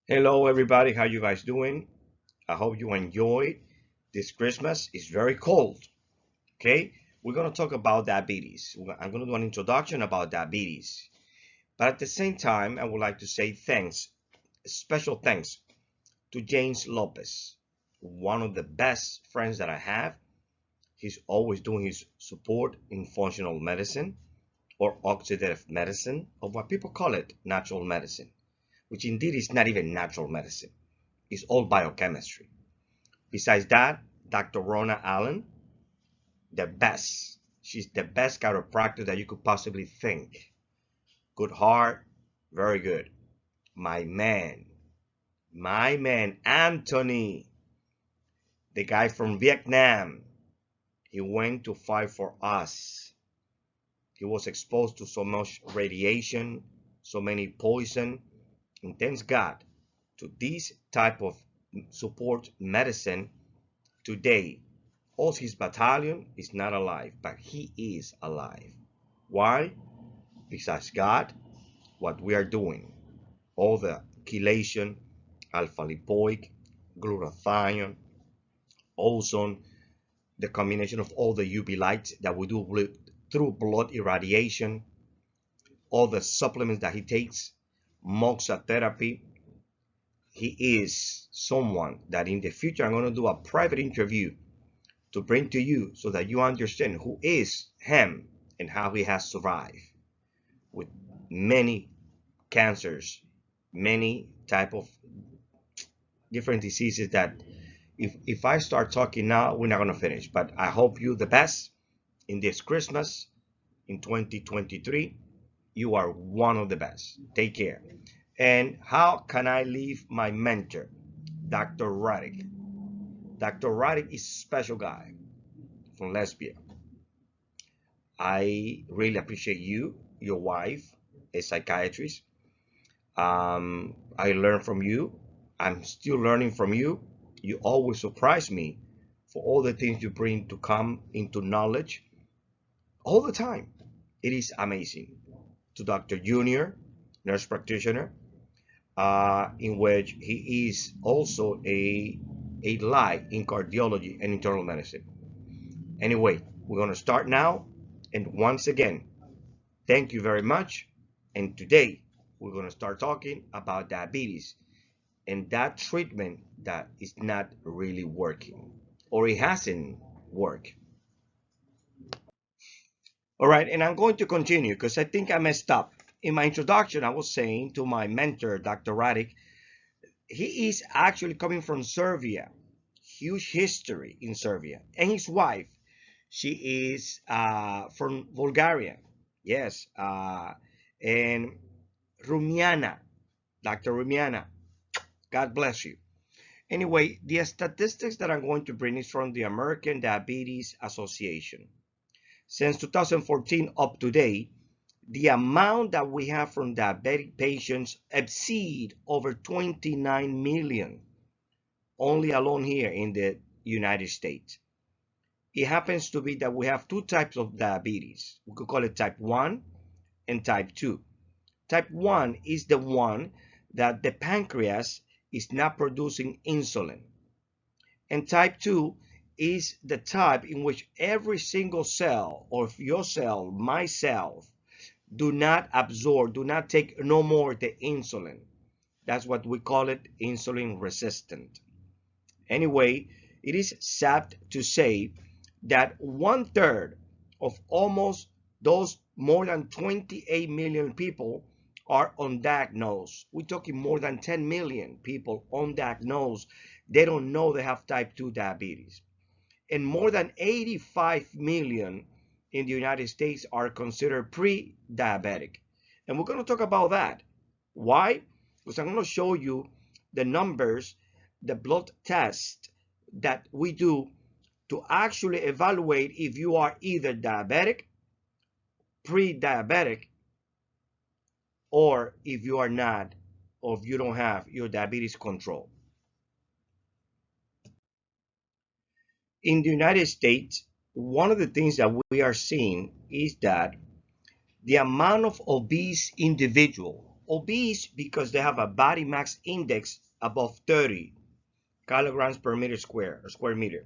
Hello everybody, how you guys doing? I hope you enjoyed this Christmas. It's very cold. Okay, we're going to talk about diabetes. I'm going to do an introduction about diabetes. But at the same time, I would like to say thanks, special thanks to James Lopez, one of the best friends that I have. He's always doing his support in functional medicine or oxidative medicine, or what people call it natural medicine, which indeed is not even natural medicine. It's all biochemistry. Besides that, Dr. Rona Allen, the best. She's the best chiropractor that you could possibly think. Good heart, very good. My man, Anthony, the guy from Vietnam. He went to fight for us. He was exposed to so much radiation, so many poison, and thanks God to this type of support medicine today. All his battalion is not alive, but he is alive. Why? Because God, what we are doing, all the chelation, alpha lipoic, glutathione, ozone, the combination of all the UV lights that we do through blood irradiation, all the supplements that he takes, moxa therapy. He is someone that in the future I'm going to do a private interview to bring to you so that you understand who is him and how he has survived with many cancers, many type of different diseases that if I start talking now, we're not going to finish. But I hope you the best in this Christmas in 2023. You are one of the best. Take care. And how can I leave my mentor, Dr. Radek? Dr. Radek is a special guy from Lesbia. I really appreciate you, your wife, a psychiatrist. I learned from you. I'm still learning from you. You always surprise me for all the things you bring to come into knowledge all the time. It is amazing. To Dr. Junior, nurse practitioner, in which he is also a light in cardiology and internal medicine. Anyway, we're going to start now. And once again, thank you very much. And today, we're going to start talking about diabetes and that treatment that is not really working or it hasn't worked. All right, and I'm going to continue because I think I messed up. In my introduction, I was saying to my mentor, Dr. Radek, he is actually coming from Serbia, huge history in Serbia, and his wife, she is from Bulgaria, yes, and Rumiana, Dr. Rumiana, God bless you. Anyway, the statistics that I'm going to bring is from the American Diabetes Association. Since 2014 up to date, the amount that we have from diabetic patients exceed over 29 million, only alone here in the United States. It happens to be that we have two types of diabetes. We could call it type 1 and type 2. Type 1 is the one that the pancreas is not producing insulin. And type 2 is the type in which every single cell of your cell, my cell, do not absorb, do not take no more the insulin. That's what we call it, insulin resistant. Anyway, it is sad to say that 1/3 of almost those more than 28 million people are undiagnosed. We're talking more than 10 million people undiagnosed. They don't know they have type 2 diabetes. And more than 85 million in the United States are considered pre-diabetic. And we're going to talk about that. Why? Because I'm going to show you the numbers, the blood test that we do to actually evaluate if you are either diabetic, pre-diabetic, or if you are not, or if you don't have your diabetes control. In the United States, one of the things that we are seeing is that the amount of obese individual obese because they have a body mass index above 30 kilograms per meter square or square meter.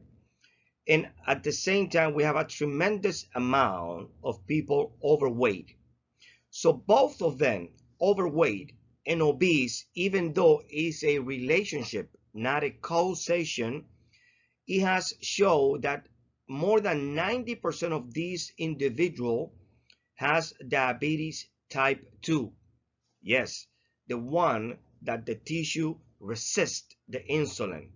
And at the same time, we have a tremendous amount of people overweight. So both of them, overweight and obese, even though it's a relationship, not a causation, it has shown that more than 90% of these individuals has diabetes type 2. Yes, the one that the tissue resists the insulin.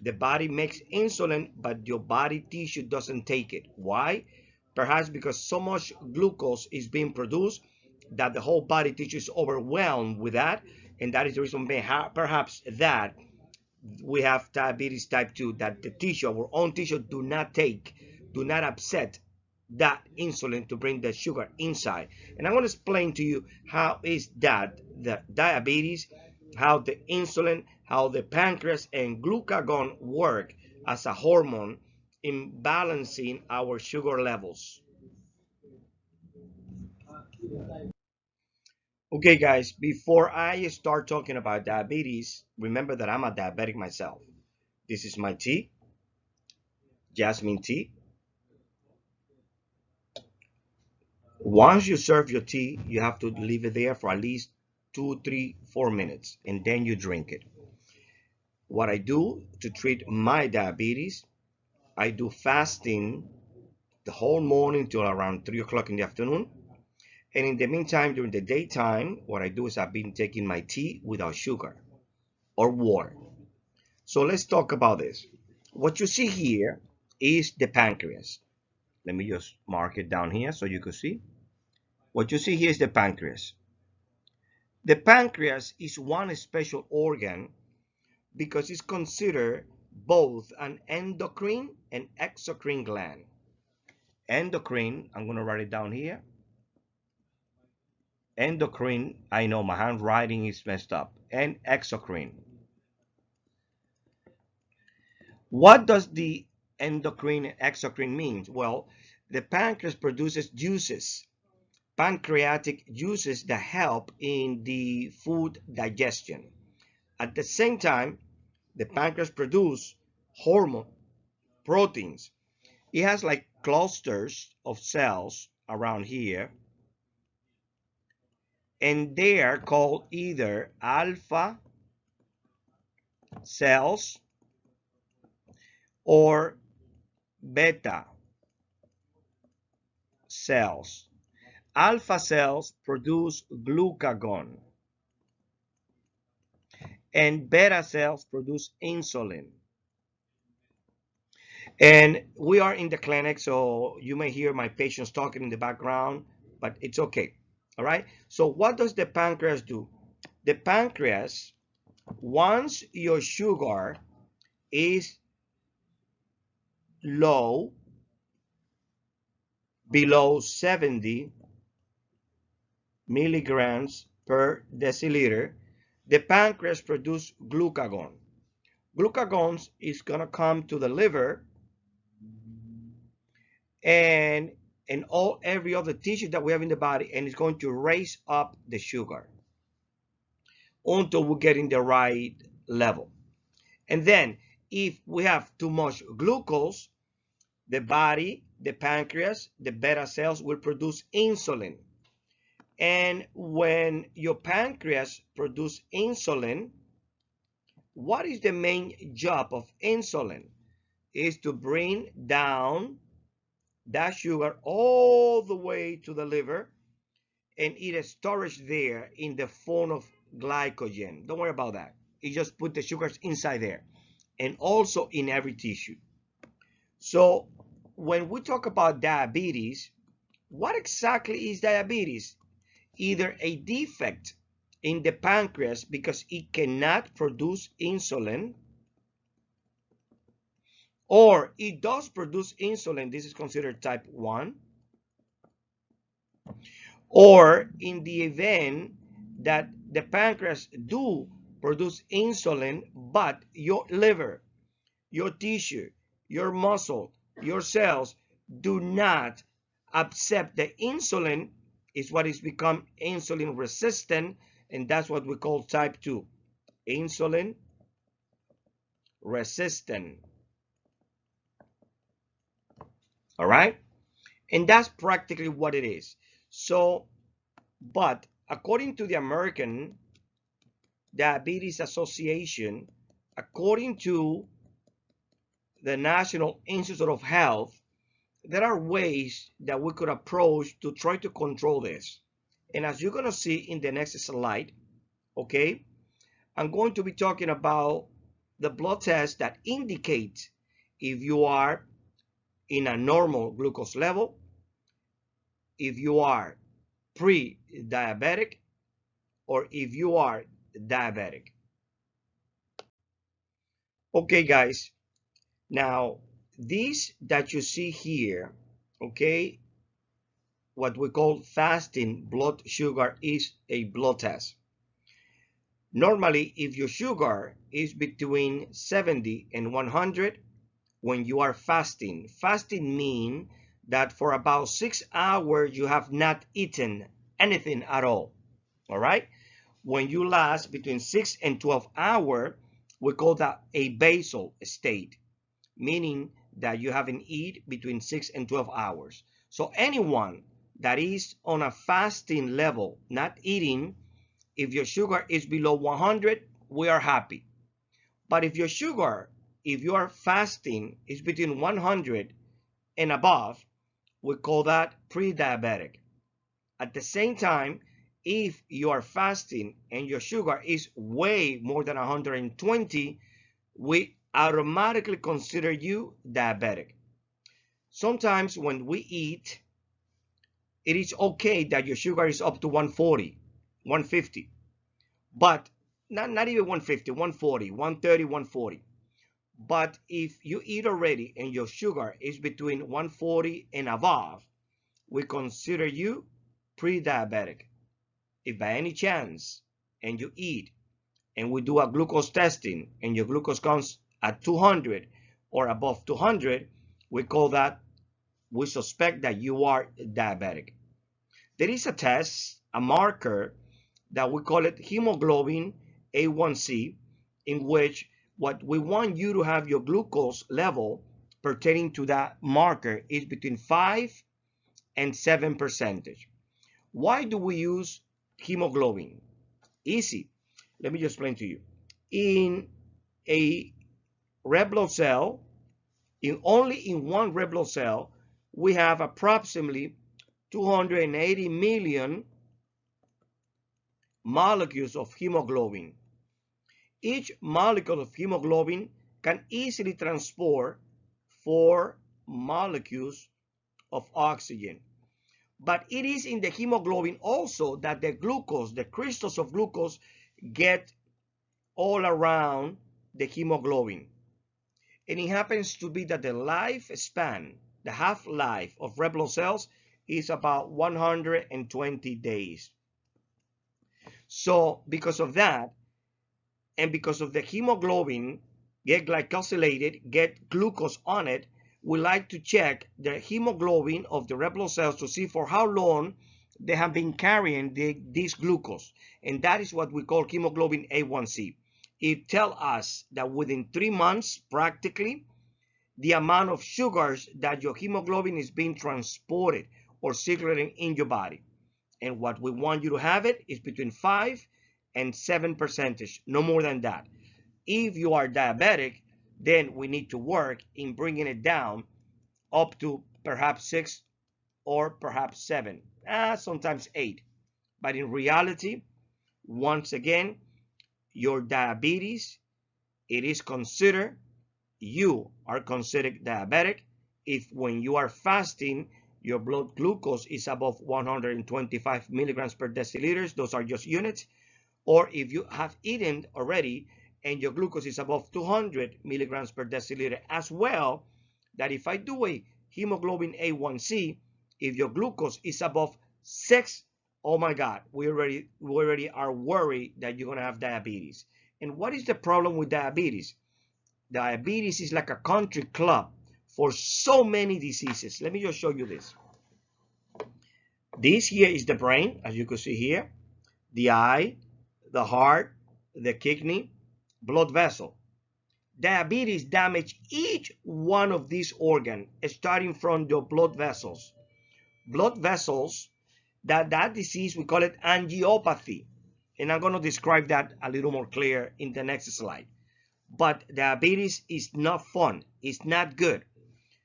The body makes insulin, but your body tissue doesn't take it. Why? Perhaps because so much glucose is being produced that the whole body tissue is overwhelmed with that, and that is the reason perhaps that we have diabetes type 2, that the tissue, our own tissue, do not upset that insulin to bring the sugar inside. And I want to explain to you how is that the diabetes, how the insulin, how the pancreas and glucagon work as a hormone in balancing our sugar levels. Okay, guys, before I start talking about diabetes, remember that I'm a diabetic myself. This is my tea, jasmine tea. Once you serve your tea, you have to leave it there for at least 2, 3, 4 minutes, and then you drink it. What I do to treat my diabetes, I do fasting the whole morning till around 3 o'clock in the afternoon. And in the meantime, during the daytime, what I do is I've been taking my tea without sugar or water. So let's talk about this. What you see here is the pancreas. Let me just mark it down here so you can see. What you see here is the pancreas. The pancreas is one special organ because it's considered both an endocrine and exocrine gland. Endocrine, I'm going to write it down here. Endocrine, I know my handwriting is messed up. And exocrine. What does the endocrine and exocrine mean? Well, the pancreas produces juices, pancreatic juices that help in the food digestion. At the same time, the pancreas produces hormone, proteins. It has like clusters of cells around here, and they are called either alpha cells or beta cells. Alpha cells produce glucagon, and beta cells produce insulin. And we are in the clinic, so you may hear my patients talking in the background, but it's okay. All right. So what does the pancreas do? The pancreas, once your sugar is low, below 70 milligrams per deciliter, the pancreas produces glucagon. Glucagon is going to come to the liver and every other tissue that we have in the body, and it's going to raise up the sugar until we get in the right level. And then if we have too much glucose, the body, the pancreas, the beta cells will produce insulin. And when your pancreas produces insulin, what is the main job of insulin? Is to bring down that sugar all the way to the liver, and it is storage there in the form of glycogen. Don't worry about that. You just put the sugars inside there, and also in every tissue. So when we talk about diabetes, what exactly is diabetes? Either a defect in the pancreas because it cannot produce insulin, or it does produce insulin. This is considered type 1. Or in the event that the pancreas do produce insulin, but your liver, your tissue, your muscle, your cells do not accept the insulin, is what is become insulin resistant, and that's what we call type 2, insulin resistant. All right, and that's practically what it is. So, but according to the American Diabetes Association, according to the National Institute of Health, there are ways that we could approach to try to control this. And as you're going to see in the next slide, okay, I'm going to be talking about the blood tests that indicate if you are in a normal glucose level, if you are pre-diabetic, or if you are diabetic. Okay, guys, now this that you see here, okay, what we call fasting blood sugar is a blood test. Normally, if your sugar is between 70 and 100, when you are fasting, fasting means that for about 6 hours you have not eaten anything at all. All right? When you last between 6 and 12 hours, we call that a basal state, meaning that you haven't eaten between 6 and 12 hours. So anyone that is on a fasting level, not eating, if your sugar is below 100, we are happy. But if your sugar, if you are fasting, is between 100 and above, we call that pre-diabetic. At the same time, if you are fasting and your sugar is way more than 120, we automatically consider you diabetic. Sometimes when we eat, it is okay that your sugar is up to 140, 150, but not even 150, 140, 130, 140. But if you eat already and your sugar is between 140 and above, we consider you pre-diabetic. If by any chance and you eat and we do a glucose testing and your glucose comes at 200 or above 200, we call that, we suspect that you are diabetic. There is a test, a marker, that we call it hemoglobin A1C, in which what we want you to have your glucose level pertaining to that marker is between 5 and 7%. Why do we use hemoglobin? Easy. Let me just explain to you. In a red blood cell, only in one red blood cell, we have approximately 280 million molecules of hemoglobin. Each molecule of hemoglobin can easily transport 4 molecules of oxygen. But it is in the hemoglobin also that the glucose, the crystals of glucose, get all around the hemoglobin. And it happens to be that the lifespan, the half-life of red blood cells is about 120 days. So because of that, and because of the hemoglobin get glycosylated, get glucose on it, we like to check the hemoglobin of the red blood cells to see for how long they have been carrying this glucose. And that is what we call hemoglobin A1C. It tells us that within 3 months, practically, the amount of sugars that your hemoglobin is being transported or circulating in your body. And what we want you to have it is between 5 and 7%, no more than that. If you are diabetic, then we need to work in bringing it down up to perhaps 6 or perhaps 7, sometimes 8. But in reality, once again, your diabetes, it is considered, you are considered diabetic if when you are fasting, your blood glucose is above 125 milligrams per deciliter. Those are just units. Or if you have eaten already and your glucose is above 200 milligrams per deciliter as well, that if I do a hemoglobin A1C, if your glucose is above 6, oh my God, we already are worried that you're going to have diabetes. And what is the problem with diabetes? Diabetes is like a country club for so many diseases. Let me just show you this. This here is the brain, as you can see here, the eye, the heart, the kidney, blood vessel. Diabetes damage each one of these organs, starting from the blood vessels. Blood vessels, that disease, we call it angiopathy. And I'm going to describe that a little more clear in the next slide. But diabetes is not fun. It's not good.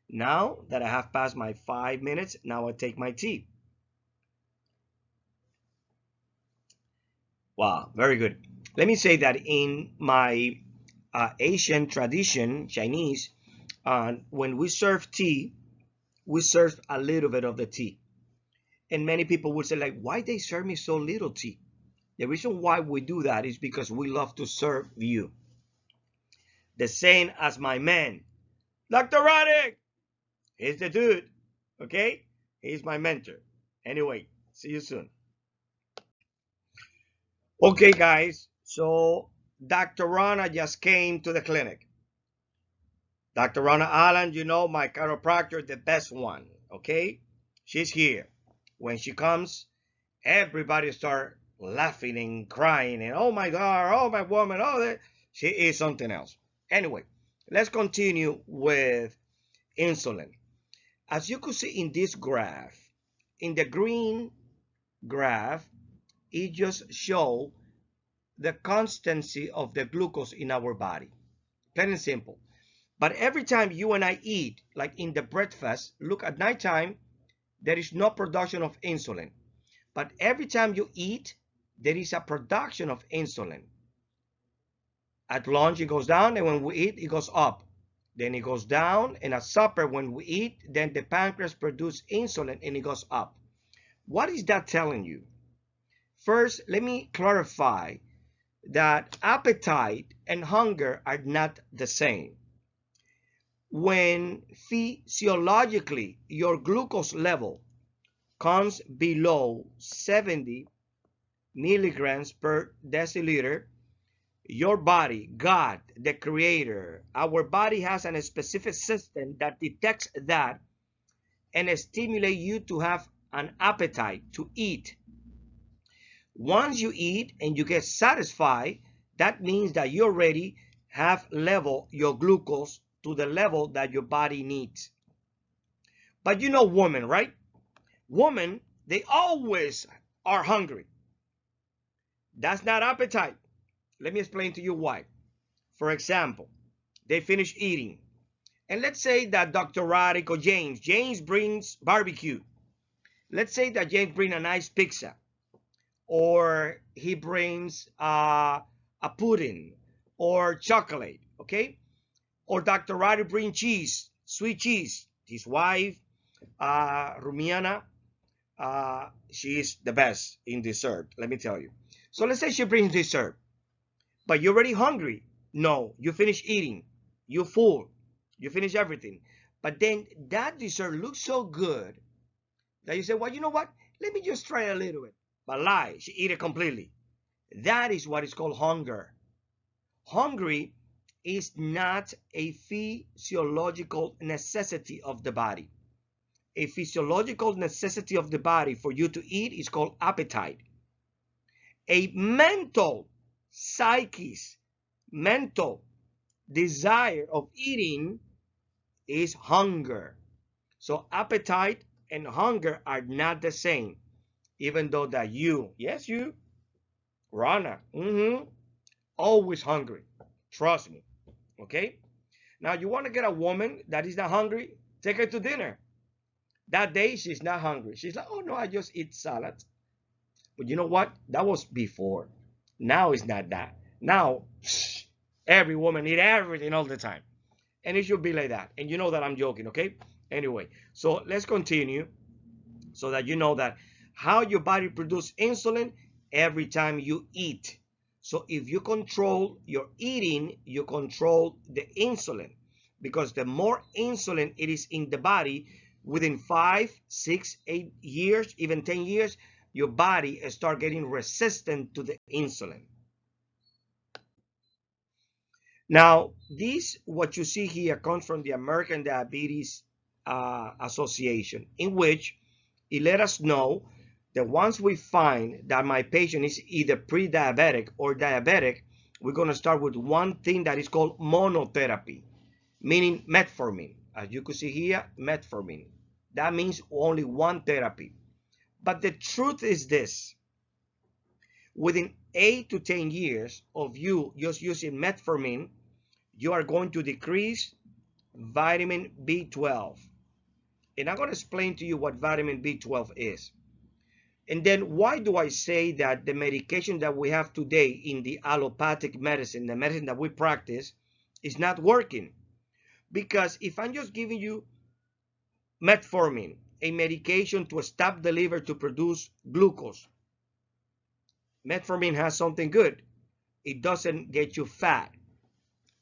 Now that I have passed my 5 minutes, now I take my tea. Wow, very good. Let me say that in my Asian tradition, Chinese, when we serve tea, we serve a little bit of the tea. And many people would say, like, why they serve me so little tea? The reason why we do that is because we love to serve you. The same as my man, Dr. Roddick. He's the dude, okay? He's my mentor. Anyway, see you soon. Okay, guys, so Dr. Rana just came to the clinic. Dr. Rana Allen, you know, my chiropractor, the best one, okay? She's here. When she comes, everybody start laughing and crying and, oh my God, oh my woman, oh, that. She is something else. Anyway, let's continue with insulin. As you could see in this graph, in the green graph, it just shows the constancy of the glucose in our body. Plain and simple. But every time you and I eat, like in the breakfast, look at nighttime, there is no production of insulin. But every time you eat, there is a production of insulin. At lunch, it goes down, and when we eat, it goes up. Then it goes down, and at supper, when we eat, then the pancreas produces insulin, and it goes up. What is that telling you? First, let me clarify that appetite and hunger are not the same. When physiologically your glucose level comes below 70 milligrams per deciliter, your body, God, the creator, our body has a specific system that detects that and stimulates you to have an appetite to eat. Once you eat and you get satisfied, that means that you already have leveled your glucose to the level that your body needs. But you know women, right? Women, they always are hungry. That's not appetite. Let me explain to you why. For example, they finish eating. And let's say that Dr. Roddick or James brings barbecue. Let's say that James brings a nice pizza. Or he brings a pudding or chocolate, okay? Or Dr. Roddick brings cheese, sweet cheese. His wife, Rumiana, she is the best in dessert, let me tell you. So let's say she brings dessert, but you're already hungry. No, you finish eating, you're full, you finish everything. But then that dessert looks so good that you say, well, you know what? Let me just try a little bit. But lie, she ate it completely. That is what is called hunger. Hungry is not a physiological necessity of the body. A physiological necessity of the body for you to eat is called appetite. A mental mental desire of eating is hunger. So appetite and hunger are not the same. Even though that you, yes, you, Rana, always hungry. Trust me. Okay? Now, you want to get a woman that is not hungry, take her to dinner. That day, she's not hungry. She's like, oh, no, I just eat salad. But you know what? That was before. Now it's not that. Now, every woman eat everything all the time. And it should be like that. And you know that I'm joking, okay? Anyway, so let's continue so that you know that how your body produces insulin every time you eat. So if you control your eating, you control the insulin, because the more insulin it is in the body, within 5, 6, 8 years, even 10 years, your body start getting resistant to the insulin. Now, this, what you see here, comes from the American Diabetes Association, in which it let us know that once we find that my patient is either pre-diabetic or diabetic, we're going to start with one thing that is called monotherapy, meaning metformin. As you can see here, metformin. That means only one therapy. But the truth is this: within 8 to 10 years of you just using metformin, you are going to decrease vitamin B12. And I'm going to explain to you what vitamin B12 is. And then why do I say that the medication that we have today in the allopathic medicine, the medicine that we practice, is not working? Because if I'm just giving you metformin, a medication to stop the liver to produce glucose, metformin has something good. It doesn't get you fat.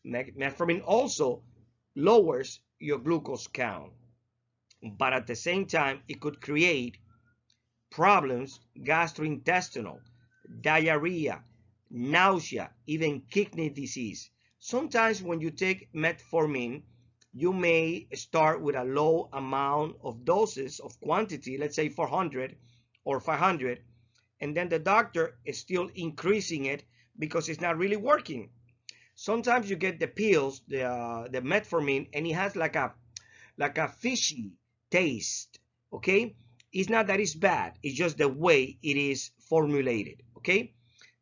Metformin also lowers your glucose count. But at the same time, it could create problems, gastrointestinal, diarrhea, nausea, even kidney disease. Sometimes when you take metformin, you may start with a low amount of doses of quantity, let's say 400 or 500, and then the doctor is still increasing it because it's not really working. Sometimes you get the pills, the metformin, and it has like a fishy taste, okay? It's not that it's bad, it's just the way it is formulated, okay?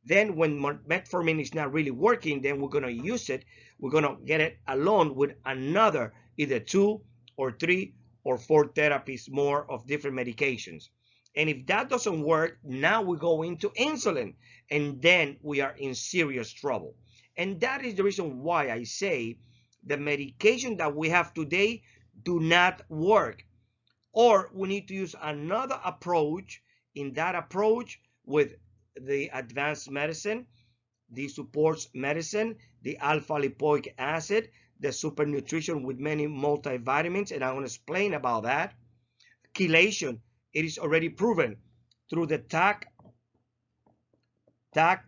Then when metformin is not really working, then we're going to use it. We're going to get it along with another either 2 or 3 or 4 therapies more of different medications. And if that doesn't work, now we go into insulin, and then we are in serious trouble. And that is the reason why I say the medication that we have today do not work. Or we need to use another approach. In that approach, with the advanced medicine, the supports medicine, the alpha lipoic acid, the super nutrition with many multivitamins, and I'm going to explain about that. Chelation, it is already proven through the TAC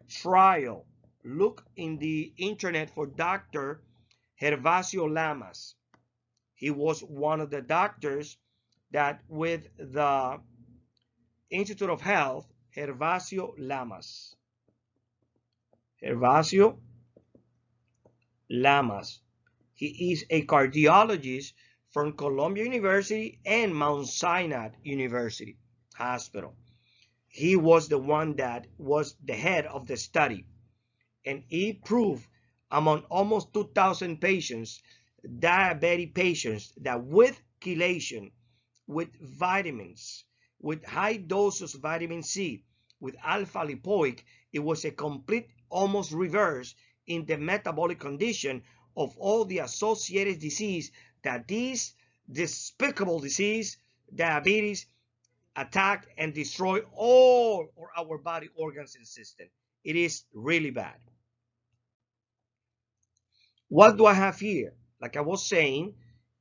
trial. Look in the internet for Dr. Gervasio Lamas. He was one of the doctors that with the Institute of Health, Gervasio Lamas. Gervasio Lamas. He is a cardiologist from Columbia University and Mount Sinai University Hospital. He was the one that was the head of the study. And he proved among almost 2,000 patients, diabetic patients, that with chelation, with vitamins, with high doses of vitamin C, with alpha lipoic, it was a complete almost reverse in the metabolic condition of all the associated disease that this despicable disease, diabetes, attack and destroy all of our body organs and system. It is really bad. What do I have here? Like I was saying,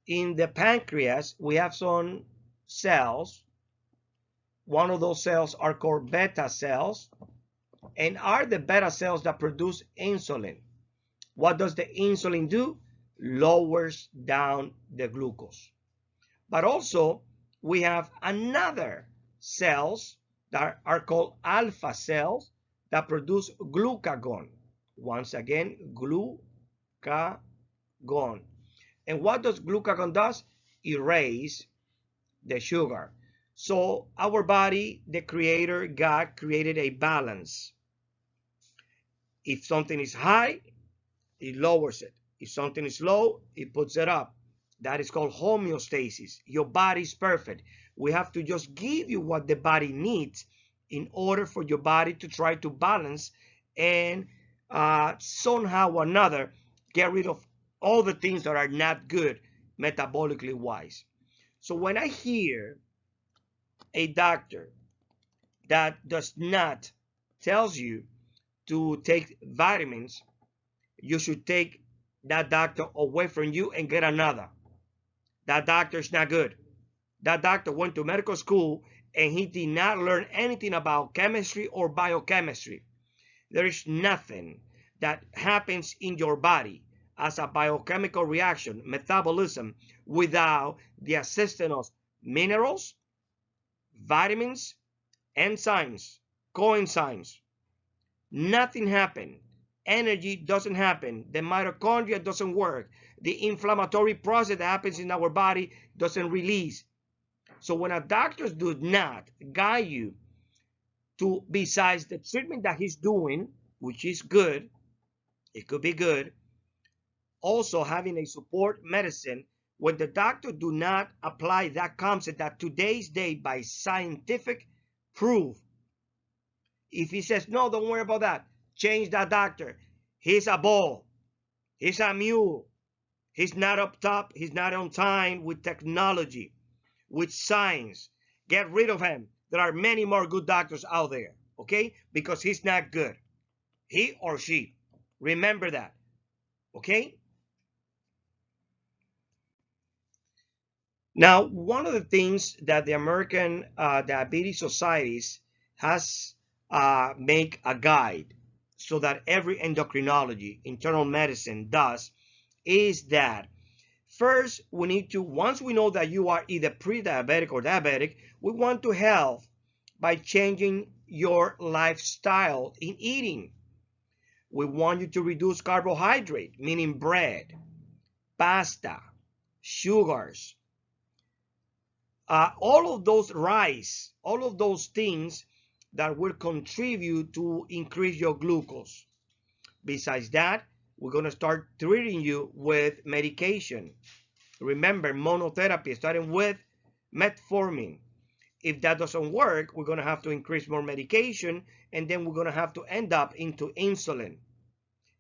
in the pancreas, we have some cells. One of those cells are called beta cells, and are the beta cells that produce insulin. What does the insulin do? Lowers down the glucose. But also, we have another cells that are called alpha cells that produce glucagon. Once again, glucagon. And what does glucagon does? Erase the sugar. So our body, the creator, God, created a balance. If something is high, it lowers it. If something is low, it puts it up. That is called homeostasis. Your body is perfect. We have to just give you what the body needs in order for your body to try to balance and somehow or another get rid of all the things that are not good metabolically wise. So when I hear a doctor that does not tells you to take vitamins, you should take that doctor away from you and get another. That doctor is not good. That doctor went to medical school and he did not learn anything about chemistry or biochemistry. There is nothing that happens in your body as a biochemical reaction, metabolism, without the assistance of minerals, vitamins, enzymes, coenzymes. Nothing happened. Energy doesn't happen. The mitochondria doesn't work. The inflammatory process that happens in our body doesn't release. So when a doctor does not guide you to, besides the treatment that he's doing, which is good, it could be good, also having a support medicine, when the doctor do not apply that concept that today's day by scientific proof, if he says, no, don't worry about that, change that doctor. He's a bull. He's a mule. He's not up top. He's not on time with technology, with science. Get rid of him. There are many more good doctors out there, okay? Because he's not good. He or she. Remember that, okay? Now, one of the things that the American Diabetes Societies has make a guide so that every endocrinology, internal medicine does, is that first we need to, once we know that you are either pre-diabetic or diabetic, we want to help by changing your lifestyle in eating. We want you to reduce carbohydrate, meaning bread, pasta, sugars, all of those rice, all of those things that will contribute to increase your glucose. Besides that, we're going to start treating you with medication. Remember, monotherapy, starting with metformin. If that doesn't work, we're going to have to increase more medication, and then we're going to have to end up into insulin.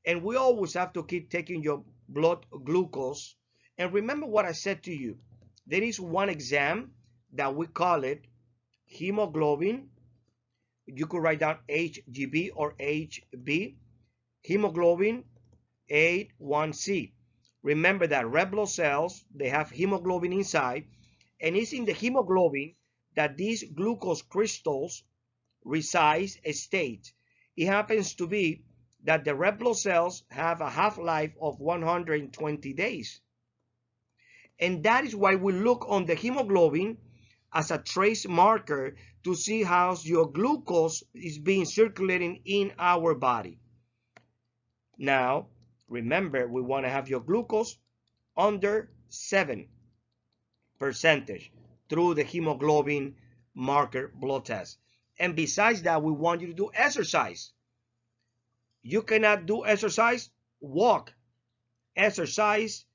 And we always have to keep taking your blood glucose. And remember what I said to you. There is one exam that we call it hemoglobin. You could write down HGB or HB. Hemoglobin A1C. Remember that red blood cells, they have hemoglobin inside, and it's in the hemoglobin that these glucose crystals reside state. It happens to be that the red blood cells have a half-life of 120 days. And that is why we look on the hemoglobin as a trace marker to see how your glucose is being circulating in our body. Now, remember, we want to have your glucose under 7% through the hemoglobin marker blood test. And besides that, we want you to do exercise. You cannot do exercise, walk. Exercise,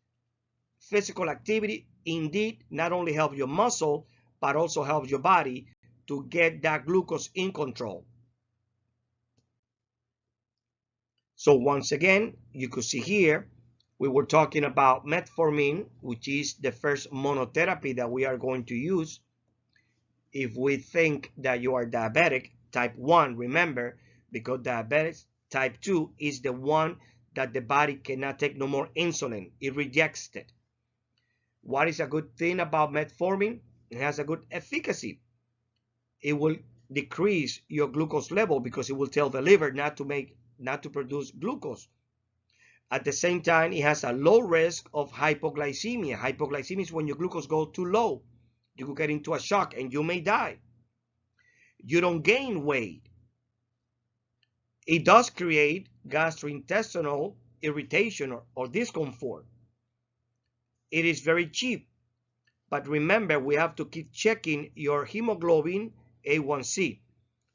physical activity, indeed, not only help your muscle, but also helps your body to get that glucose in control. So once again, you could see here, we were talking about metformin, which is the first monotherapy that we are going to use. If we think that you are diabetic, type 1, remember, because diabetes type 2 is the one that the body cannot take no more insulin. It rejects it. What is a good thing about metformin? It has a good efficacy. It will decrease your glucose level because it will tell the liver not to produce glucose. At the same time, it has a low risk of hypoglycemia. Hypoglycemia is when your glucose goes too low. You could get into a shock and you may die. You don't gain weight. It does create gastrointestinal irritation or discomfort. It is very cheap. But remember, we have to keep checking your hemoglobin A1C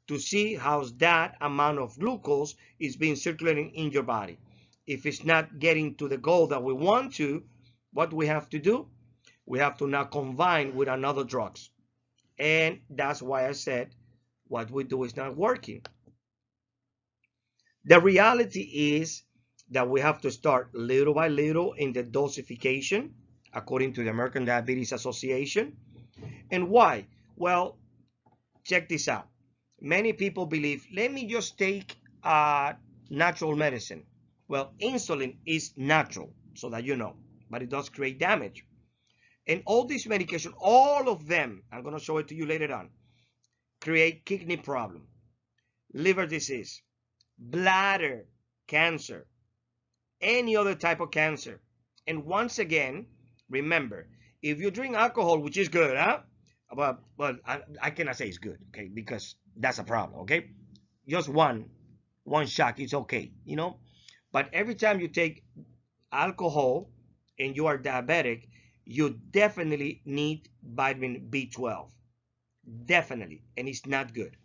to see how that amount of glucose is being circulating in your body. If it's not getting to the goal that we want to, what we have to do? We have to now combine with another drugs. And that's why I said what we do is not working. The reality is that we have to start little by little in the dosification, according to the American Diabetes Association. And why? Well, check this out. Many people believe, let me just take natural medicine. Well, insulin is natural, so that you know, but it does create damage. And all these medications, all of them, I'm going to show it to you later on, create kidney problem, liver disease, bladder cancer, any other type of cancer. And once again, remember, if you drink alcohol, which is good, Well, I cannot say it's good, okay, because that's a problem, okay? Just one shot is okay, you know. But every time you take alcohol and you are diabetic, you definitely need vitamin B12, definitely, and it's not good.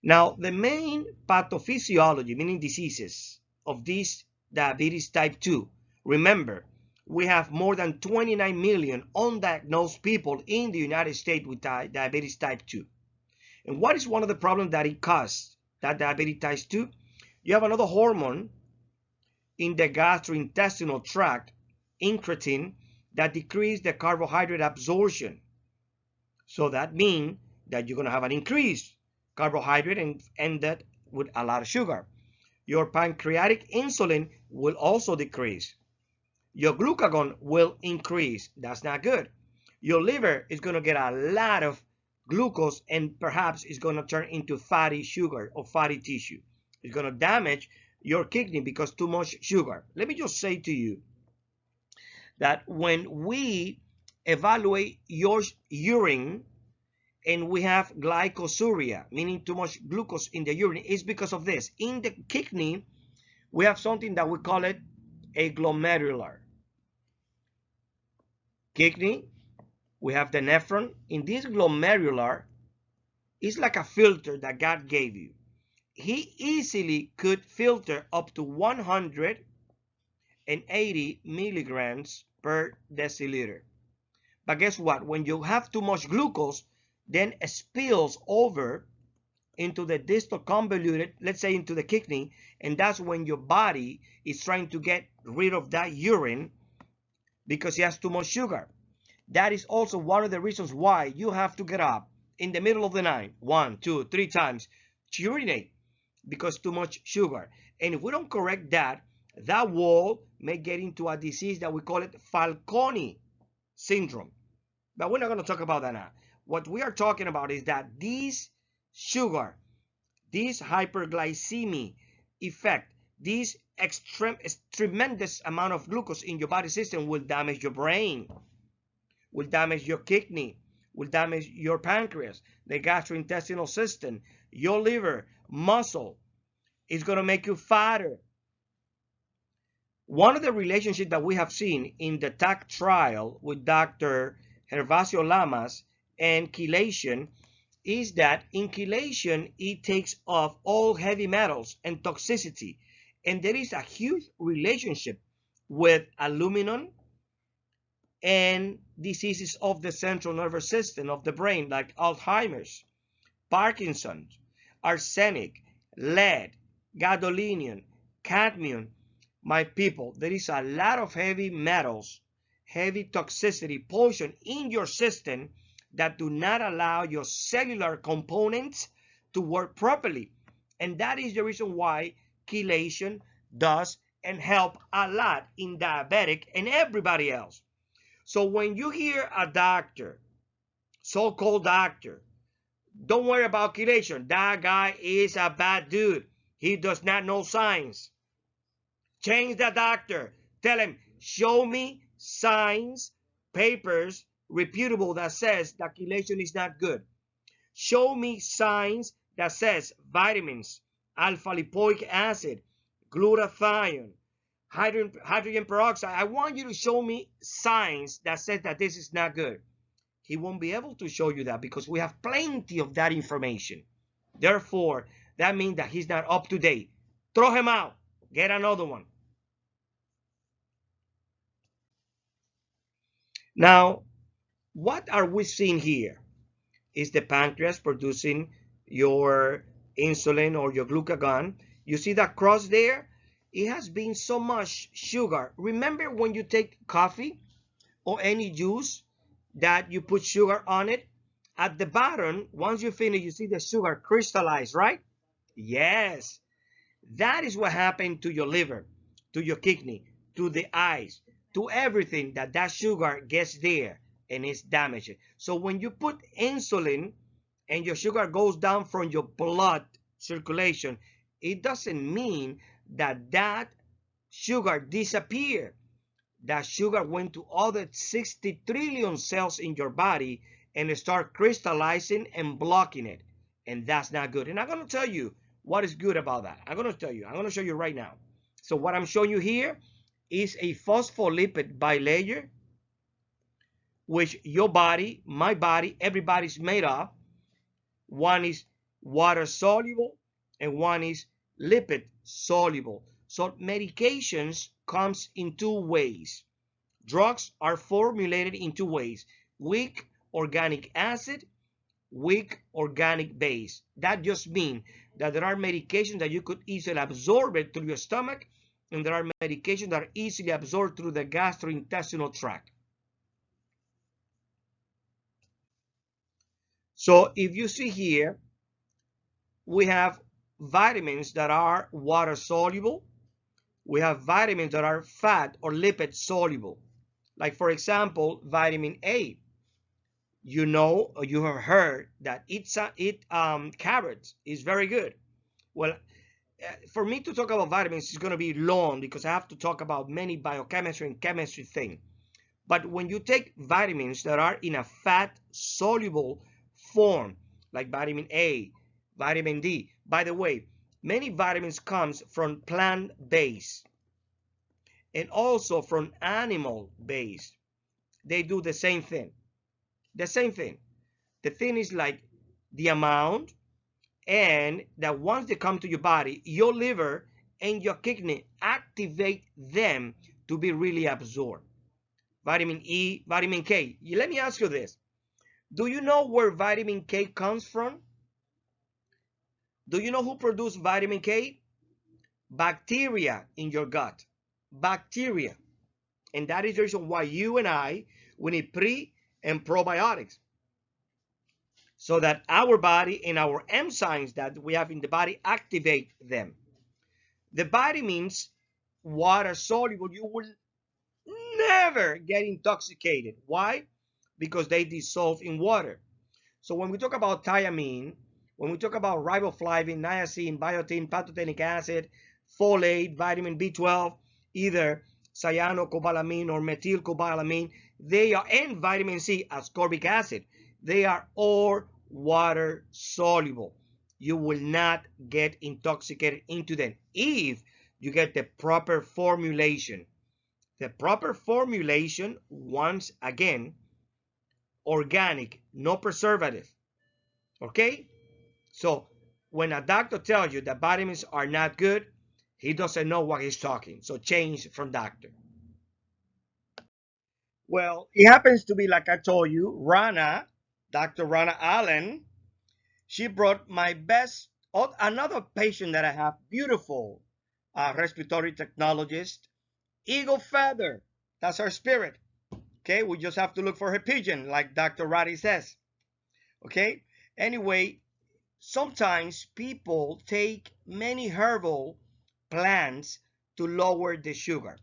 Now, the main pathophysiology, meaning diseases of this diabetes type 2, remember, we have more than 29 million undiagnosed people in the United States with diabetes type 2. And what is one of the problems that it causes, that diabetes type 2? You have another hormone in the gastrointestinal tract, incretin, that decreases the carbohydrate absorption. So that means that you're going to have an increased carbohydrate and end that with a lot of sugar. Your pancreatic insulin will also decrease. Your glucagon will increase. That's not good. Your liver is going to get a lot of glucose and perhaps it's going to turn into fatty sugar or fatty tissue. It's going to damage your kidney because too much sugar. Let me just say to you that when we evaluate your urine and we have glycosuria, meaning too much glucose in the urine, is because of this. In the kidney, we have something that we call it a glomerular. Kidney, we have the nephron. In this glomerular, it's like a filter that God gave you. He easily could filter up to 180 milligrams per deciliter. But guess what? When you have too much glucose, then it spills over into the distal convoluted, let's say into the kidney, and that's when your body is trying to get rid of that urine because it has too much sugar. That is also one of the reasons why you have to get up in the middle of the night, 1, 2, 3 times to urinate because too much sugar. And if we don't correct that, that wall may get into a disease that we call it Fanconi syndrome. But we're not going to talk about that now. What we are talking about is that this sugar, this hyperglycemia effect, this tremendous amount of glucose in your body system will damage your brain, will damage your kidney, will damage your pancreas, the gastrointestinal system, your liver, muscle. It's going to make you fatter. One of the relationships that we have seen in the TAC trial with Dr. Gervasio Lamas and chelation is that in chelation, it takes off all heavy metals and toxicity. And there is a huge relationship with aluminum and diseases of the central nervous system of the brain, like Alzheimer's, Parkinson's, arsenic, lead, gadolinium, cadmium. My people, there is a lot of heavy metals, heavy toxicity, poison in your system that do not allow your cellular components to work properly. And that is the reason why chelation does and help a lot in diabetic and everybody else. So when you hear a doctor, so-called doctor, don't worry about chelation. That guy is a bad dude. He does not know science. Change the doctor. Tell him, show me science, papers, reputable that says that chelation is not good. Show me science that says vitamins, alpha lipoic acid, glutathione, hydrogen peroxide. I want you to show me science that says that this is not good. He won't be able to show you that because we have plenty of that information. Therefore, that means that he's not up to date. Throw him out. Get another one. Now, what are we seeing here? Is the pancreas producing your insulin or your glucagon? You see that cross there? It has been so much sugar. Remember when you take coffee or any juice that you put sugar on it? At the bottom, once you finish, you see the sugar crystallize, right? Yes. That is what happened to your liver, to your kidney, to the eyes, to everything that sugar gets there and it's damaged. So when you put insulin and your sugar goes down from your blood circulation, it doesn't mean that sugar disappears. that sugar went to other 60 trillion cells in your body and start crystallizing and blocking it. And that's not good. And I'm going to tell you what is good about that. I'm going to show you right now. So what I'm showing you here is a phospholipid bilayer, which your body, my body, everybody's made of. One is water soluble and one is lipid soluble. So medications comes in two ways. Drugs are formulated in two ways: weak organic acid, weak organic base. That just means that there are medications that you could easily absorb it through your stomach, and there are medications that are easily absorbed through the gastrointestinal tract. So if you see here, we have vitamins that are water soluble. We have vitamins that are fat or lipid soluble. Like, for example, vitamin A. You know, or you have heard that carrots is very good. Well, for me to talk about vitamins is going to be long because I have to talk about many biochemistry and chemistry things. But when you take vitamins that are in a fat soluble form, like vitamin A, vitamin D. By the way, many vitamins comes from plant-based and also from animal-based. They do the same thing. The same thing. The thing is like the amount, and that once they come to your body, your liver and your kidney activate them to be really absorbed. Vitamin E, vitamin K. Let me ask you this. Do you know where vitamin K comes from? Do you know who produces vitamin K? Bacteria in your gut. Bacteria. And that is the reason why you and I, we need pre and probiotics, so that our body and our enzymes that we have in the body activate them. The vitamins, water soluble, you will never get intoxicated. Why? Because they dissolve in water. So when we talk about thiamine, when we talk about riboflavin, niacin, biotin, pantothenic acid, folate, vitamin B12, either cyanocobalamin or methylcobalamin, they are, and vitamin C, ascorbic acid, they are all water soluble. You will not get intoxicated into them if you get the proper formulation. The proper formulation, once again, organic, no preservative. Okay? So when a doctor tells you that vitamins are not good, he doesn't know what he's talking. So change from doctor. Well, it happens to be, like I told you, Dr. Rana Allen, she brought my best, another patient that I have, beautiful respiratory technologist, Eagle Feather. That's her spirit. Okay, we just have to look for her pigeon, like Dr. Roddy says. Okay, anyway, sometimes people take many herbal plants to lower the sugar,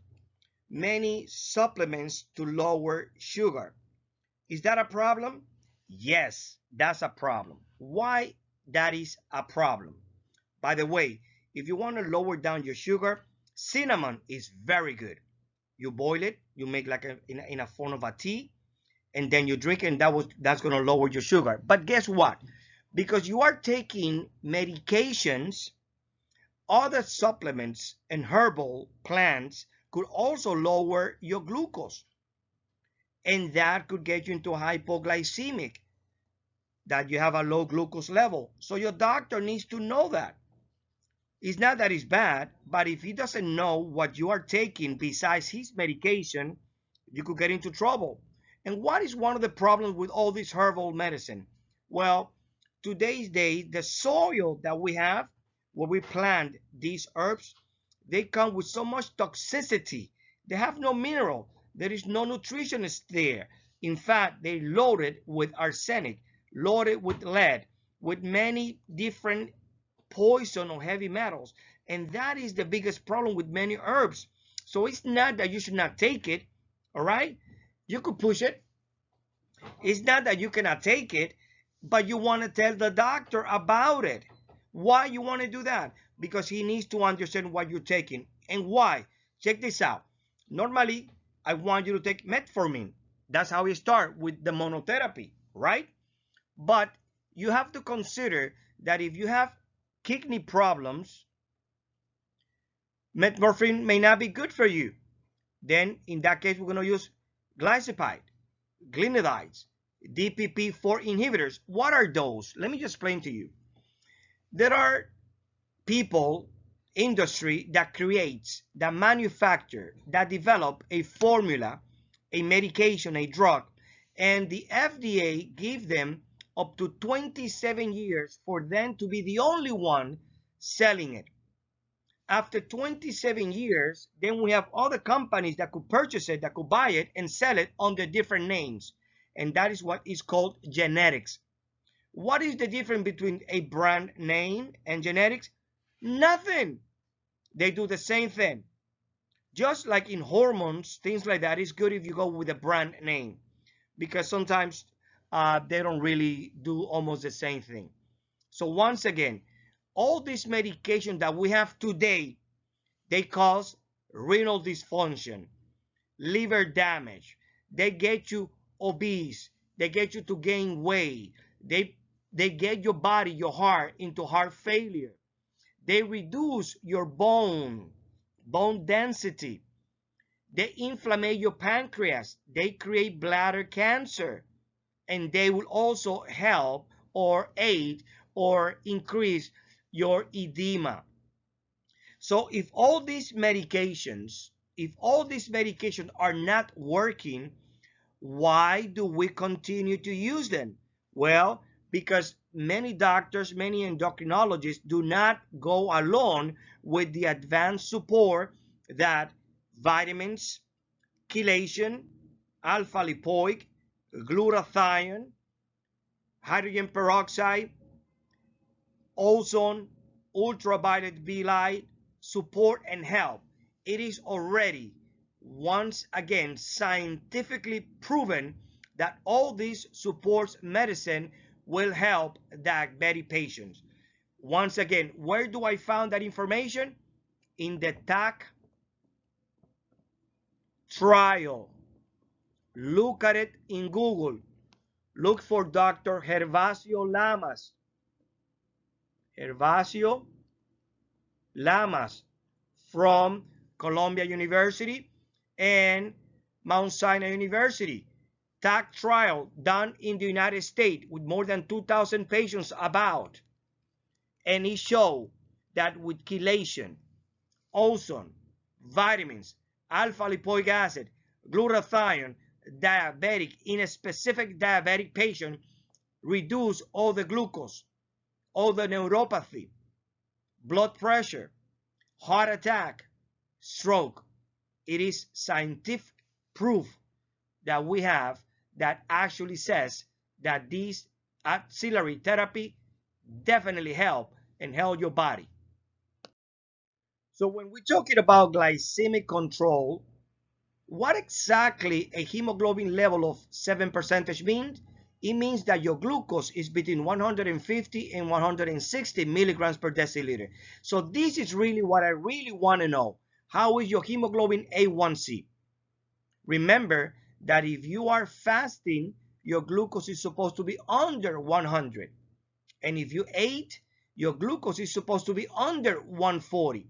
many supplements to lower sugar. Is that a problem? Yes, that's a problem. Why that is a problem? By the way, if you want to lower down your sugar, cinnamon is very good. You boil it, you make like in a form of a tea, and then you drink it, and that's going to lower your sugar. But guess what? Because you are taking medications, other supplements and herbal plants could also lower your glucose, and that could get you into hypoglycemic, that you have a low glucose level. So your doctor needs to know that. It's not that it's bad, but if he doesn't know what you are taking besides his medication, you could get into trouble. And what is one of the problems with all this herbal medicine? Well, today's day, the soil that we have, where we plant these herbs, they come with so much toxicity. They have no mineral. There is no nutritionist there. In fact, they loaded with arsenic, loaded with lead, with many different poison or heavy metals. And that is the biggest problem with many herbs. So it's not that you should not take it, all right? You could push it. It's not that you cannot take it, but you want to tell the doctor about it. Why you want to do that? Because he needs to understand what you're taking. And why? Check this out. Normally, I want you to take metformin. That's how we start with the monotherapy, right? But you have to consider that if you have kidney problems, metformin may not be good for you. Then in that case, we're going to use glycipide, glinidides, DPP-4 inhibitors. What are those? Let me just explain to you. There are people, industry that creates, that manufacture, that develop a formula, a medication, a drug, and the FDA give them up to 27 years for them to be the only one selling it. After 27 years, then we have other companies that could purchase it, that could buy it and sell it under different names. And that is what is called genetics. What is the difference between a brand name and genetics? Nothing. They do the same thing. Just like in hormones, things like that, it's good if you go with a brand name, because sometimes they don't really do almost the same thing. So once again, all this medication that we have today, they cause renal dysfunction, liver damage. They get you obese. They get you to gain weight. They get your body, your heart, into heart failure. They reduce your bone density. They inflame your pancreas. They create bladder cancer. And they will also help or aid or increase your edema. So if all these medications are not working, why do we continue to use them? Well, because many doctors, many endocrinologists do not go along with the advanced support that vitamins, chelation, alpha lipoic, glutathione, hydrogen peroxide, ozone, ultraviolet B light support and help. It is already, once again, scientifically proven that all these supports medicine will help diabetic patients. Once again, where do I find that information? In the TAC trial. Look at it in Google. Look for Dr. Gervasio Lamas. Gervasio Lamas from Columbia University and Mount Sinai University. TAC trial done in the United States with more than 2,000 patients about. And it showed that with chelation, ozone, vitamins, alpha lipoic acid, glutathione, diabetic, in a specific diabetic patient, reduce all the glucose, all the neuropathy, blood pressure, heart attack, stroke. It is scientific proof that we have that actually says that these auxiliary therapy definitely help and help your body. So when we're talking about glycemic control, what exactly a hemoglobin level of 7% means? It means that your glucose is between 150 and 160 milligrams per deciliter. So this is really what I really want to know. How is your hemoglobin A1C? Remember that if you are fasting, your glucose is supposed to be under 100. And if you ate, your glucose is supposed to be under 140.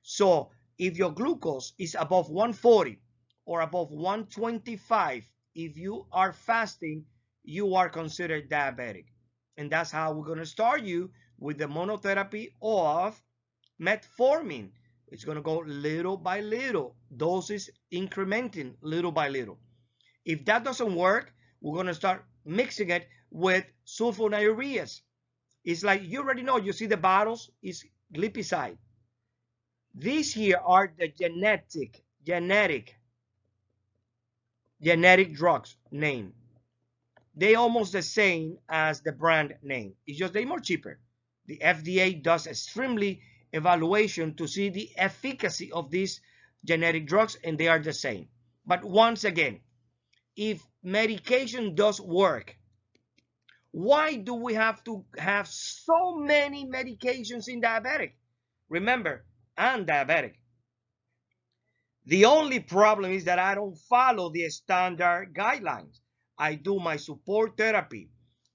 So if your glucose is above 140 or above 125, if you are fasting, you are considered diabetic. And that's how we're going to start you with the monotherapy of metformin. It's going to go little by little, doses incrementing little by little. If that doesn't work, we're going to start mixing it with sulfonylureas. It's like, you already know, you see the bottles, it's glipizide. These here are the genetic drugs name. They almost the same as the brand name. It's just they're more cheaper. The FDA does extremely evaluation to see the efficacy of these genetic drugs, and they are the same. But once again, if medication does work, why do we have to have so many medications in diabetic? Remember, I'm diabetic. The only problem is that I don't follow the standard guidelines. I do my support therapy.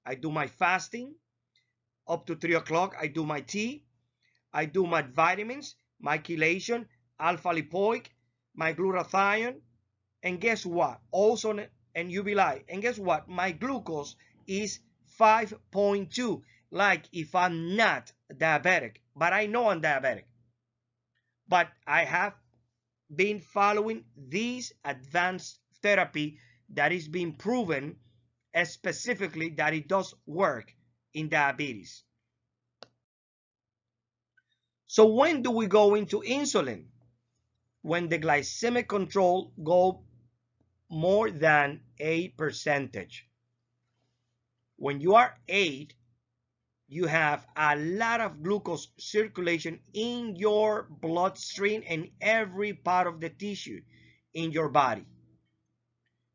I do my fasting up to 3 o'clock. I do my tea. I do my vitamins, my chelation, alpha lipoic, my glutathione. And guess what? Also, and UBI. And guess what? My glucose is 5.2. Like if I'm not diabetic, but I know I'm diabetic. But I have been following this advanced therapy that is being proven specifically that it does work in diabetes. So when do we go into insulin? When the glycemic control go more than 8%. When you are 8, you have a lot of glucose circulation in your bloodstream and every part of the tissue in your body.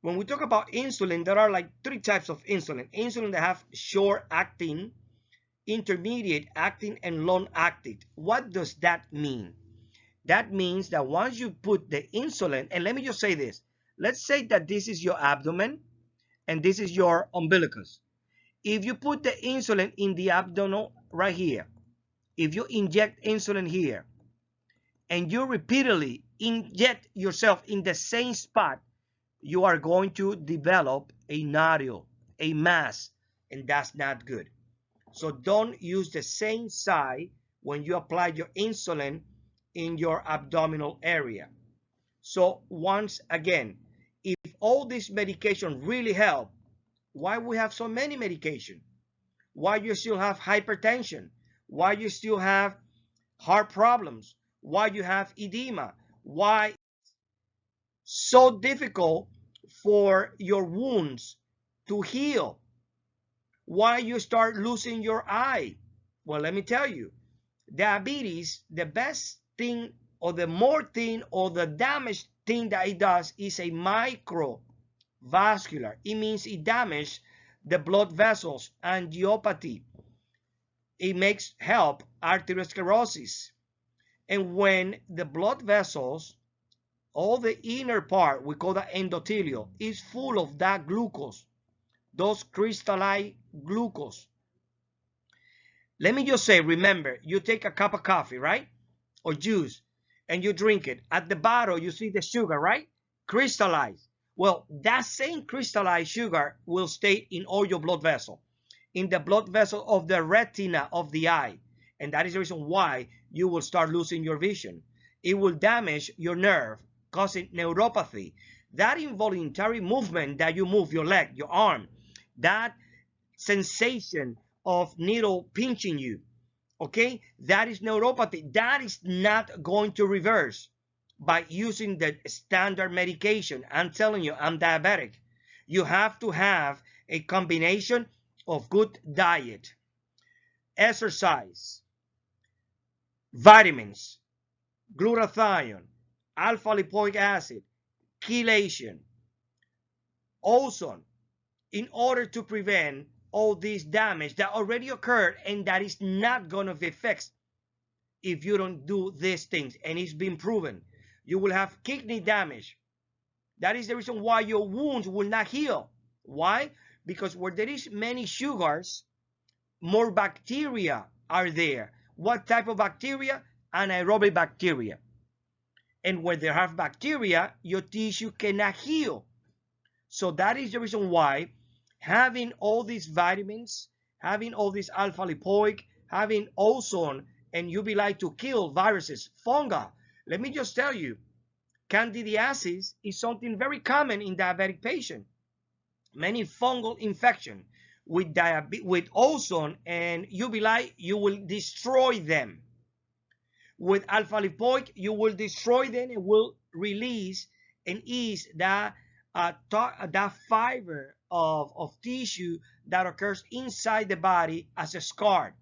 When we talk about insulin, there are like 3 types of insulin. Insulin that have short-acting, intermediate acting, and long-acting. What does that mean? That means that once you put the insulin, and let me just say this. Let's say that this is your abdomen and this is your umbilicus. If you put the insulin in the abdomen right here, if you inject insulin here, and you repeatedly inject yourself in the same spot, you are going to develop a nodule, a mass, and that's not good. So don't use the same side when you apply your insulin in your abdominal area. So once again, if all this medication really help, why we have so many medication? Why you still have hypertension? Why you still have heart problems? Why you have edema? Why so difficult for your wounds to heal? Why you start losing your eye? Well, let me tell you, diabetes, the best thing or the more thing or the damage thing that it does is a microvascular. It means it damages the blood vessels, angiopathy. It makes help arteriosclerosis. And when the blood vessels, all the inner part, we call that endothelial, is full of that glucose, those crystallized glucose. Let me just say, remember, you take a cup of coffee, right? Or juice, and you drink it. At the bottom, you see the sugar, right? Crystallized. Well, that same crystallized sugar will stay in all your blood vessels, in the blood vessel of the retina of the eye. And that is the reason why you will start losing your vision. It will damage your nerve, causing neuropathy. That involuntary movement that you move your leg, your arm, that sensation of needle pinching you, okay, that is neuropathy. That is not going to reverse by using the standard medication. I'm telling you, I'm diabetic. You have to have a combination of good diet, exercise, vitamins, glutathione, alpha lipoic acid, chelation, ozone, in order to prevent all this damage that already occurred and that is not going to be fixed if you don't do these things. And it's been proven. You will have kidney damage. That is the reason why your wounds will not heal. Why? Because where there is many sugars, more bacteria are there. What type of bacteria? Anaerobic bacteria. And where they have bacteria, your tissue cannot heal. So that is the reason why having all these vitamins, having all this alpha lipoic, having ozone, and UV to kill viruses, fungi. Let me just tell you, candidiasis is something very common in diabetic patients. Many fungal infection with ozone and UV light, you will destroy them. With alpha lipoic, you will destroy them and will release and ease that fiber of tissue that occurs inside the body as a scar.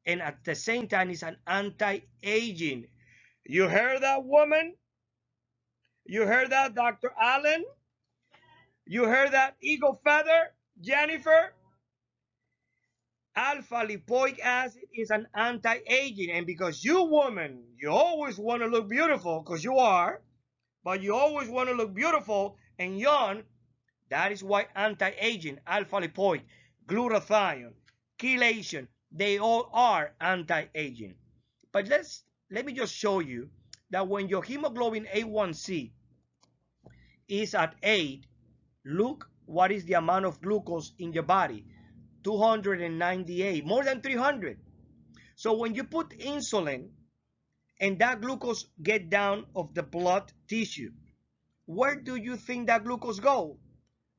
And at the same time, it's an anti-aging. You heard that, woman? You heard that, Dr. Allen? You heard that, Eagle Feather, Jennifer? Alpha lipoic acid is an anti-aging. And because you, woman, you always want to look beautiful, because you are, but you always want to look beautiful and young. That is why anti-aging, alpha lipoic, glutathione, chelation, they all are anti-aging. But let me just show you that when your hemoglobin A1C is at 8, look what is the amount of glucose in your body. 298, more than 300. So when you put insulin and that glucose get down of the blood tissue, where do you think that glucose go?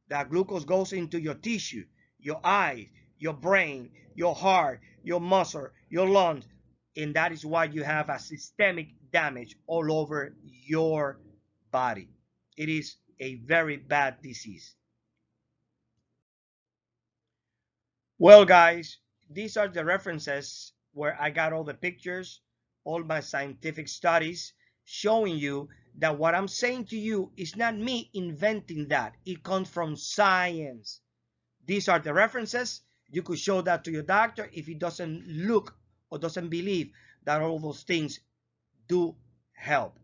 That glucose goes into your tissue, your eyes, your brain, your heart, your muscle, your lungs, and that is why you have a systemic damage all over your body. It is a very bad disease. Well, guys, these are the references where I got all the pictures, all my scientific studies showing you that what I'm saying to you is not me inventing that. It comes from science. These are the references. You could show that to your doctor if he doesn't look or doesn't believe that all those things do help.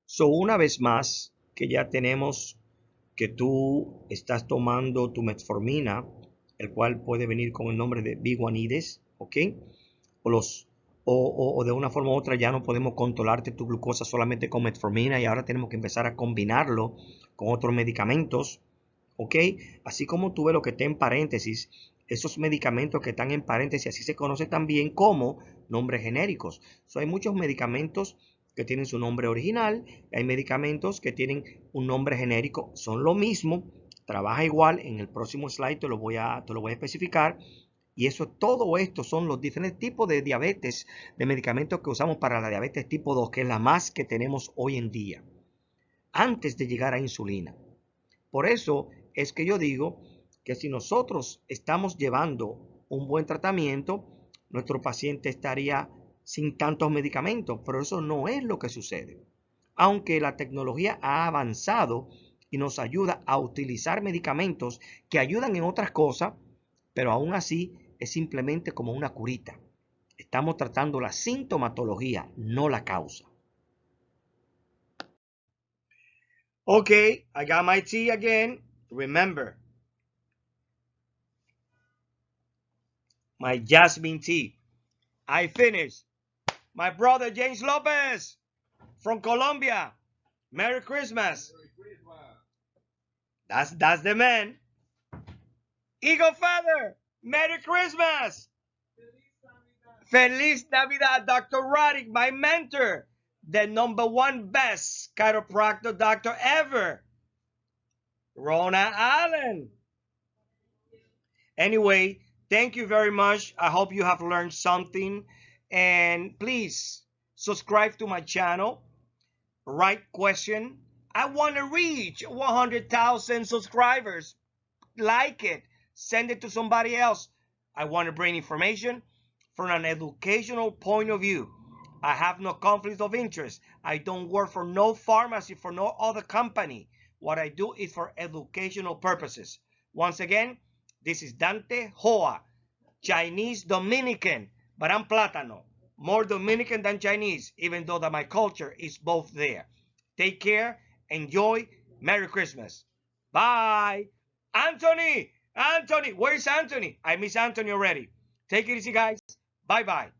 So, una vez más, que ya tenemos que tú estás tomando tu metformina, el cual puede venir con el nombre de biguanides, ¿ok? O de una forma u otra ya no podemos controlarte tu glucosa solamente con metformina y ahora tenemos que empezar a combinarlo con otros medicamentos, ¿ok? Así como tú ves lo que está en paréntesis, esos medicamentos que están en paréntesis, así se conoce también como nombres genéricos. So, hay muchos medicamentos que tienen su nombre original, hay medicamentos que tienen un nombre genérico, son lo mismo, trabaja igual. En el próximo slide te lo voy a especificar. Y todo esto son los diferentes tipos de diabetes, de medicamentos que usamos para la diabetes tipo 2, que es la más que tenemos hoy en día, antes de llegar a insulina. Por eso es que yo digo que si nosotros estamos llevando un buen tratamiento, nuestro paciente estaría sin tantos medicamentos, pero eso no es lo que sucede. Aunque la tecnología ha avanzado y nos ayuda a utilizar medicamentos que ayudan en otras cosas, pero aún así es simplemente como una curita. Estamos tratando la sintomatología, no la causa. Okay, I got my tea again. Remember, my jasmine tea. I finished. My brother James Lopez from Colombia. Merry Christmas. Merry Christmas. That's the man. Eagle Feather. Merry Christmas. Feliz Navidad. Dr. Roddick, my mentor. The #1 best chiropractor doctor ever. Rona Allen. Anyway, thank you very much. I hope you have learned something. And please subscribe to my channel. Write question. I want to reach 100,000 subscribers. Like it. Send it to somebody else. I want to bring information from an educational point of view. I have no conflict of interest. I don't work for no pharmacy, for no other company. What I do is for educational purposes. Once again, this is Dante Joa, Chinese Dominican, but I'm Plátano. More Dominican than Chinese, even though that my culture is both there. Take care. Enjoy. Merry Christmas. Bye. Anthony, where's Anthony? I miss Anthony already. Take it easy, guys. Bye-bye.